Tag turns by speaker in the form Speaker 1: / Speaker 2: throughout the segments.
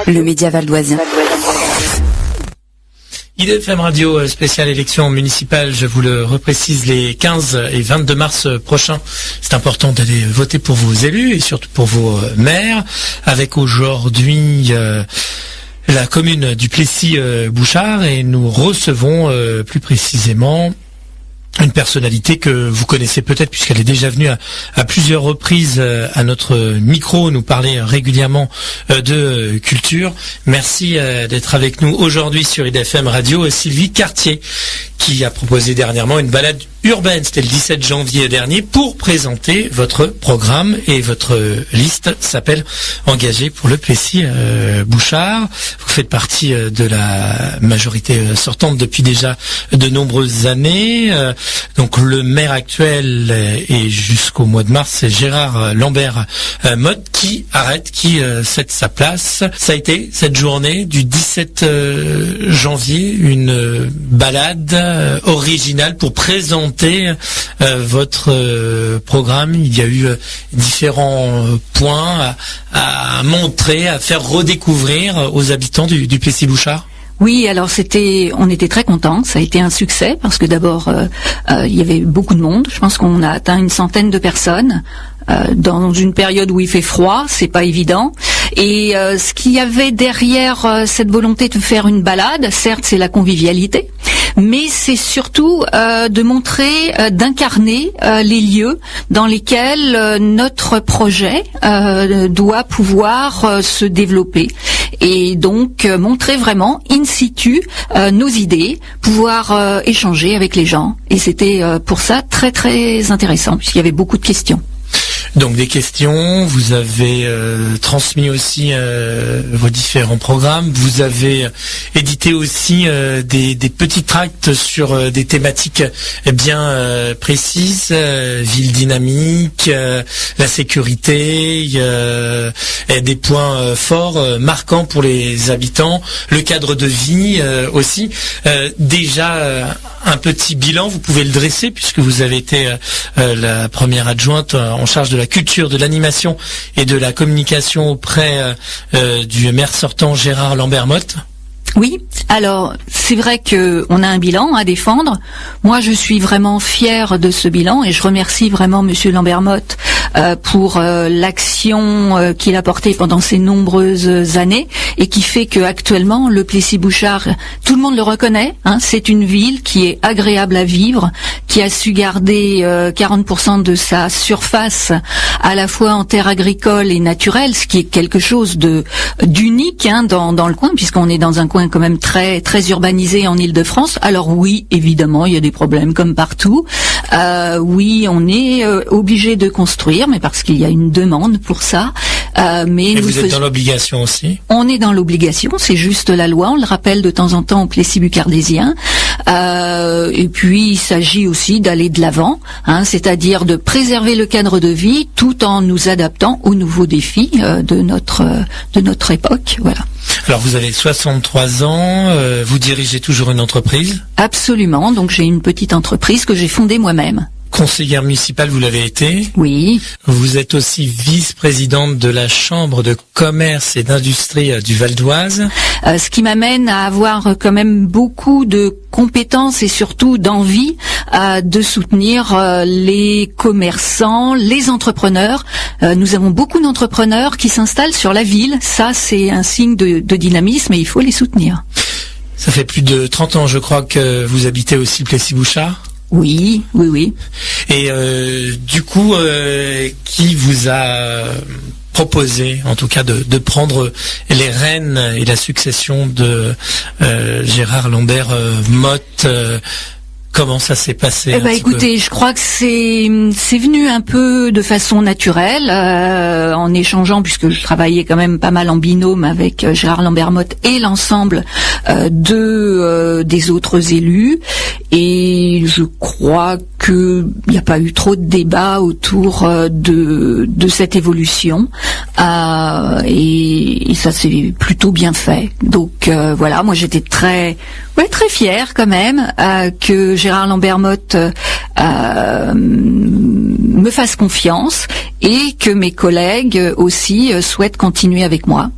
Speaker 1: Le média valdoisien.
Speaker 2: IDFM Radio spéciale élection municipale, je vous le reprécise, les 15 et 22 mars prochains. C'est important d'aller voter pour vos élus et surtout pour vos maires, avec aujourd'hui la commune du Plessis-Bouchard, et nous recevons plus précisément une personnalité que vous connaissez peut-être puisqu'elle est déjà venue à plusieurs reprises à notre micro nous parler régulièrement de culture. Merci d'être avec nous aujourd'hui sur IDFM Radio. Sylvie Cartier, qui a proposé dernièrement une balade urbaine, c'était le 17 janvier dernier, pour présenter votre programme, et votre liste s'appelle Engagé pour le Plessis-Bouchard. Vous faites partie de la majorité sortante depuis déjà de nombreuses années. Donc le maire actuel et jusqu'au mois de mars, c'est Gérard Lambert-Motte qui cède sa place. Ça a été cette journée du 17 janvier, une balade originale pour présenter votre programme. Il y a eu différents points à montrer, à faire redécouvrir aux habitants du Plessis-Bouchard.
Speaker 3: Oui, alors on était très contents. Ça a été un succès parce que d'abord il y avait beaucoup de monde. Je pense qu'on a atteint une centaine de personnes dans une période où il fait froid, c'est pas évident. Et ce qu'il y avait derrière cette volonté de faire une balade, certes, c'est la convivialité, mais c'est surtout de montrer, d'incarner les lieux dans lesquels notre projet doit pouvoir se développer. Et donc montrer vraiment in situ nos idées, pouvoir échanger avec les gens. Et c'était pour ça très très intéressant puisqu'il y avait beaucoup de questions.
Speaker 2: Donc des questions, vous avez transmis aussi vos différents programmes, vous avez édité aussi des petits tracts sur des thématiques bien précises, ville dynamique, la sécurité, et des points forts, marquants pour les habitants, le cadre de vie aussi. Déjà un petit bilan, vous pouvez le dresser puisque vous avez été la première adjointe en charge de la culture, de l'animation et de la communication auprès du maire sortant Gérard Lambert-Motte.
Speaker 3: Oui, alors c'est vrai que on a un bilan à défendre. Moi, je suis vraiment fière de ce bilan et je remercie vraiment Monsieur Lambert-Motte pour l'action qu'il a portée pendant ces nombreuses années et qui fait que actuellement le Plessis-Bouchard, tout le monde le reconnaît. C'est une ville qui est agréable à vivre, qui a su garder 40% de sa surface à la fois en terre agricole et naturelle, ce qui est quelque chose d'unique dans le coin puisqu'on est dans un coin quand même très très urbanisé en Île-de-France. Alors oui, évidemment, il y a des problèmes comme partout. Oui, on est obligé de construire, mais parce qu'il y a une demande pour ça. Mais
Speaker 2: et vous êtes dans l'obligation aussi.
Speaker 3: On est dans l'obligation, c'est juste la loi. On le rappelle de temps en temps au Plessis-Bucardésien. Et puis il s'agit aussi d'aller de l'avant, c'est-à-dire de préserver le cadre de vie tout en nous adaptant aux nouveaux défis de notre époque. Voilà.
Speaker 2: Alors vous avez 63 ans, vous dirigez toujours une entreprise ?
Speaker 3: Absolument, donc j'ai une petite entreprise que j'ai fondée moi-même.
Speaker 2: Conseillère municipale, vous l'avez été ?
Speaker 3: Oui.
Speaker 2: Vous êtes aussi vice-présidente de la Chambre de commerce et d'industrie du Val d'Oise.
Speaker 3: Ce qui m'amène à avoir quand même beaucoup de compétences et surtout d'envie de soutenir les commerçants, les entrepreneurs. Nous avons beaucoup d'entrepreneurs qui s'installent sur la ville. Ça, c'est un signe de dynamisme et il faut les soutenir.
Speaker 2: Ça fait plus de 30 ans, je crois, que vous habitez aussi le Plessis-Bouchard ?
Speaker 3: Oui.
Speaker 2: Et du coup, qui vous a proposé, en tout cas, de prendre les rênes et la succession de Gérard Lambert-Motte Comment ça s'est passé?
Speaker 3: Écoutez, je crois que c'est venu un peu de façon naturelle, en échangeant, puisque je travaillais quand même pas mal en binôme avec Gérard Lambert-Motte et l'ensemble des autres élus. Et je crois qu'il n'y a pas eu trop de débats autour de cette évolution et ça s'est plutôt bien fait. Donc voilà, moi j'étais très fière quand même que Gérard Lambermotte me fasse confiance et que mes collègues aussi souhaitent continuer avec moi.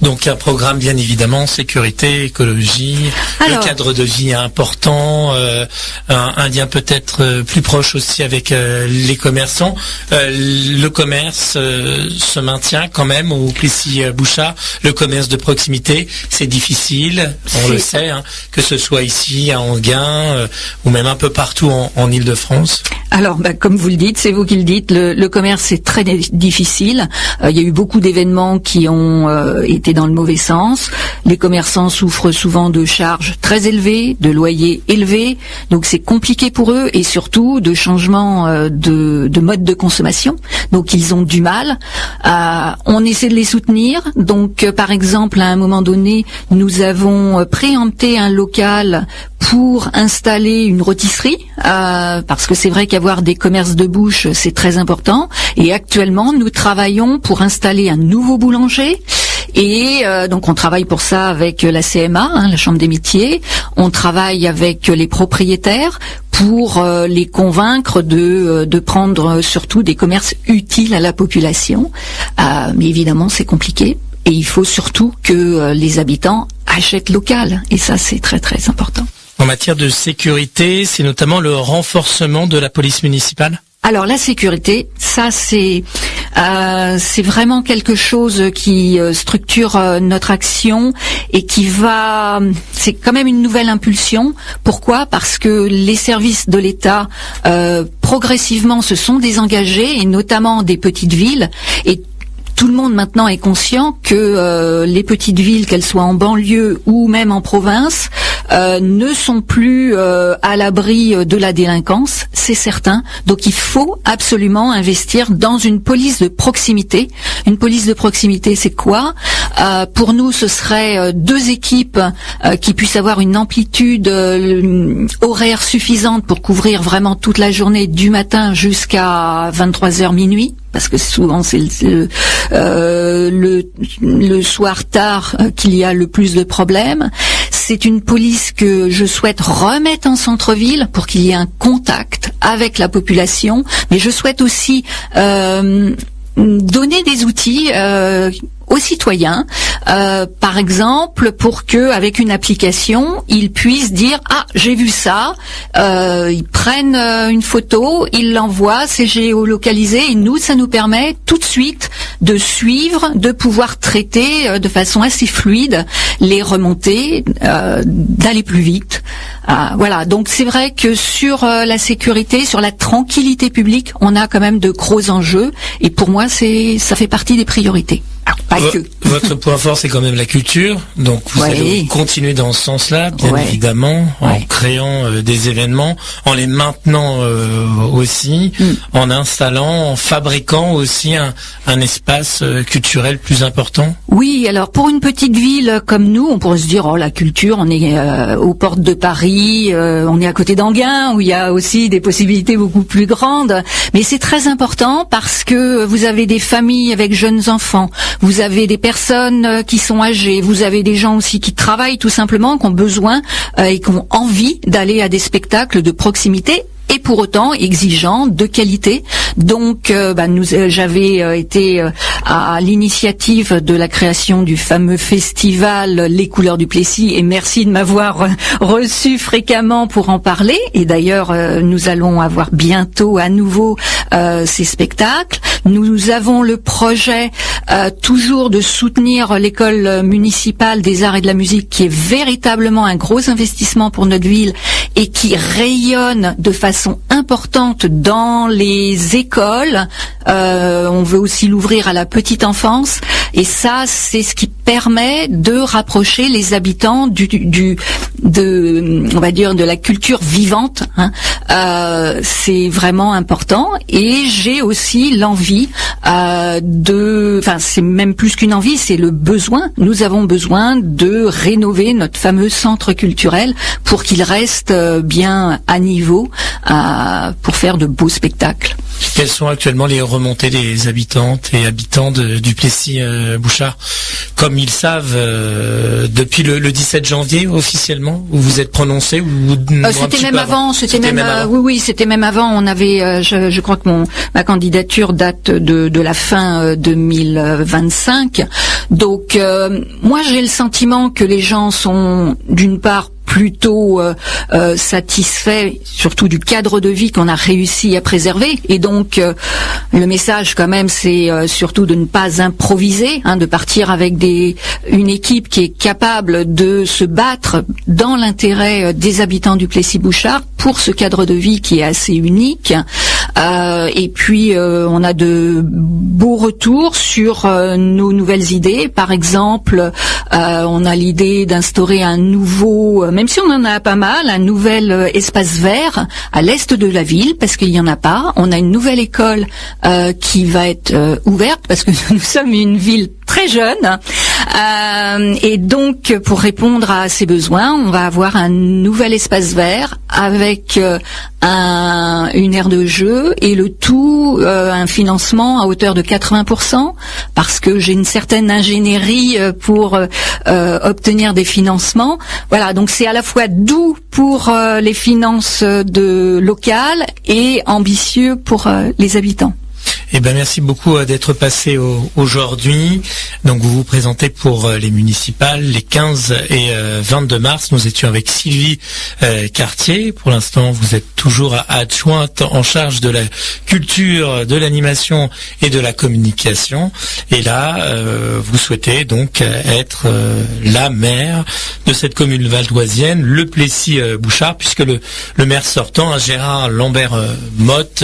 Speaker 2: Donc un programme bien évidemment sécurité, écologie, le cadre de vie important, un lien peut-être plus proche aussi avec les commerçants. Le commerce se maintient quand même au Plessis-Bouchard. Le commerce de proximité, c'est difficile, on le sait, hein, que ce soit ici à Enghien ou même un peu partout en Île-de-France.
Speaker 3: Alors, comme vous le dites, c'est vous qui le dites, le commerce est très difficile. Il y a eu beaucoup d'événements qui ont été dans le mauvais sens. Les commerçants souffrent souvent de charges très élevées, de loyers élevés, donc c'est compliqué pour eux et surtout de changements de mode de consommation. Donc ils ont du mal. On essaie de les soutenir. Donc par exemple, à un moment donné, nous avons préempté un local pour installer une rôtisserie, parce que c'est vrai qu'avoir des commerces de bouche, c'est très important. Et actuellement, nous travaillons pour installer un nouveau boulanger. Et donc on travaille pour ça avec la CMA, la Chambre des métiers. On travaille avec les propriétaires pour les convaincre de prendre surtout des commerces utiles à la population. Mais évidemment, c'est compliqué. Et il faut surtout que les habitants achètent local. Et ça, c'est très très important.
Speaker 2: En matière de sécurité, c'est notamment le renforcement de la police municipale ?
Speaker 3: Alors la sécurité, ça c'est vraiment quelque chose qui structure notre action et c'est quand même une nouvelle impulsion. Pourquoi ? Parce que les services de l'État progressivement se sont désengagés, et notamment des petites villes, et tout le monde maintenant est conscient que les petites villes, qu'elles soient en banlieue ou même en province, ne sont plus à l'abri de la délinquance, c'est certain. Donc il faut absolument investir dans une police de proximité. Une police de proximité, c'est quoi ? Pour nous, ce serait 2 équipes qui puissent avoir une amplitude horaire suffisante pour couvrir vraiment toute la journée, du matin jusqu'à 23h minuit. Parce que souvent c'est le soir tard qu'il y a le plus de problèmes. C'est une police que je souhaite remettre en centre-ville pour qu'il y ait un contact avec la population, mais je souhaite aussi donner des outils aux citoyens, par exemple, pour que avec une application, ils puissent dire j'ai vu ça, ils prennent une photo, ils l'envoient, c'est géolocalisé, et nous ça nous permet tout de suite de suivre, de pouvoir traiter de façon assez fluide les remontées, d'aller plus vite. Voilà, donc c'est vrai que sur la sécurité, sur la tranquillité publique, on a quand même de gros enjeux, et pour moi ça fait partie des priorités.
Speaker 2: Votre point fort, c'est quand même la culture. Donc vous allez continuer dans ce sens-là, bien évidemment, en créant des événements, en les maintenant aussi, en installant, en fabriquant aussi un espace culturel plus important.
Speaker 3: Oui, alors pour une petite ville comme nous, on pourrait se dire la culture, on est aux portes de Paris, on est à côté d'Enghien, où il y a aussi des possibilités beaucoup plus grandes. Mais c'est très important parce que vous avez des familles avec jeunes enfants. Vous avez des personnes qui sont âgées, vous avez des gens aussi qui travaillent tout simplement, qui ont besoin et qui ont envie d'aller à des spectacles de proximité, et pour autant exigeants, de qualité. Donc j'avais été à l'initiative de la création du fameux festival Les Couleurs du Plessis, et merci de m'avoir reçu fréquemment pour en parler. Et d'ailleurs nous allons avoir bientôt à nouveau ces spectacles. Nous avons le projet toujours de soutenir l'école municipale des arts et de la musique, qui est véritablement un gros investissement pour notre ville et qui rayonne de façon importante dans les écoles. On veut aussi l'ouvrir à la petite enfance, et ça c'est ce qui permet de rapprocher les habitants on va dire de la culture vivante. C'est vraiment important. Et j'ai aussi l'envie c'est même plus qu'une envie, c'est le besoin. Nous avons besoin de rénover notre fameux centre culturel pour qu'il reste bien à niveau pour faire de beaux spectacles.
Speaker 2: Quelles sont actuellement les remontées des habitantes et habitants du Plessis-Bouchard? Comme ils savent, depuis le 17 janvier officiellement, où vous êtes prononcé,
Speaker 3: c'était même avant. Oui, c'était même avant. On avait, je crois que ma candidature date de la fin 2025. Donc, moi, j'ai le sentiment que les gens sont, d'une part, plutôt satisfait, surtout du cadre de vie qu'on a réussi à préserver. Et donc, le message quand même, c'est surtout de ne pas improviser, de partir avec une équipe qui est capable de se battre dans l'intérêt des habitants du Plessis-Bouchard pour ce cadre de vie qui est assez unique. Et puis, on a de beaux retours sur nos nouvelles idées. Par exemple, on a l'idée d'instaurer un nouveau, même si on en a pas mal, un nouvel espace vert à l'est de la ville, parce qu'il y en a pas. On a une nouvelle école qui va être ouverte, parce que nous sommes une ville très jeune. Et donc, pour répondre à ces besoins, on va avoir un nouvel espace vert avec une aire de jeu et le tout, un financement à hauteur de 80%, parce que j'ai une certaine ingénierie pour obtenir des financements. Voilà, donc c'est à la fois doux pour les finances locales et ambitieux pour les habitants.
Speaker 2: Eh ben, merci beaucoup d'être passé aujourd'hui. Donc, vous vous présentez pour les municipales les 15 et 22 mars. Nous étions avec Sylvie Cartier. Pour l'instant, vous êtes toujours adjointe en charge de la culture, de l'animation et de la communication. Et là, vous souhaitez donc être la maire de cette commune valdoisienne, le Plessis-Bouchard, puisque le maire sortant, Gérard Lambert-Motte,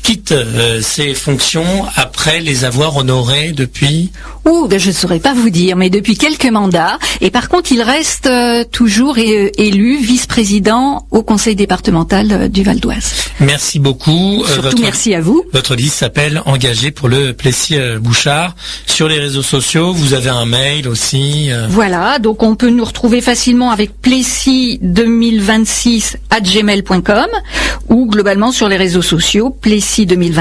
Speaker 2: quitte ses fonctions après les avoir honorées depuis...
Speaker 3: Je ne saurais pas vous dire, mais depuis quelques mandats. Et par contre, il reste toujours élu vice-président au conseil départemental du Val d'Oise.
Speaker 2: Merci beaucoup.
Speaker 3: Surtout merci à vous.
Speaker 2: Votre liste s'appelle Engagé pour le Plessis-Bouchard. Sur les réseaux sociaux, vous avez un mail aussi.
Speaker 3: Voilà, donc on peut nous retrouver facilement avec plessis2026@gmail.com ou globalement sur les réseaux sociaux, Plessis 2026.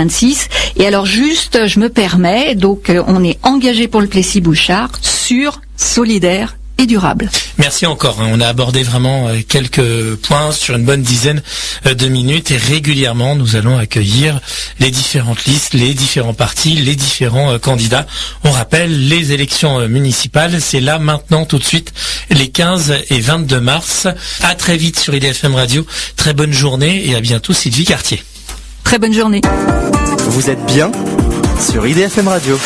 Speaker 3: Et alors juste, je me permets, donc on est engagé pour le Plessis-Bouchard, sûr, solidaire et durable.
Speaker 2: Merci encore. On a abordé vraiment quelques points sur une bonne dizaine de minutes et régulièrement nous allons accueillir les différentes listes, les différents partis, les différents candidats. On rappelle, les élections municipales, c'est là maintenant tout de suite les 15 et 22 mars. À très vite sur IDFM Radio. Très bonne journée et à bientôt Sylvie Cartier.
Speaker 3: Très bonne journée.
Speaker 1: Vous êtes bien sur IDFM Radio.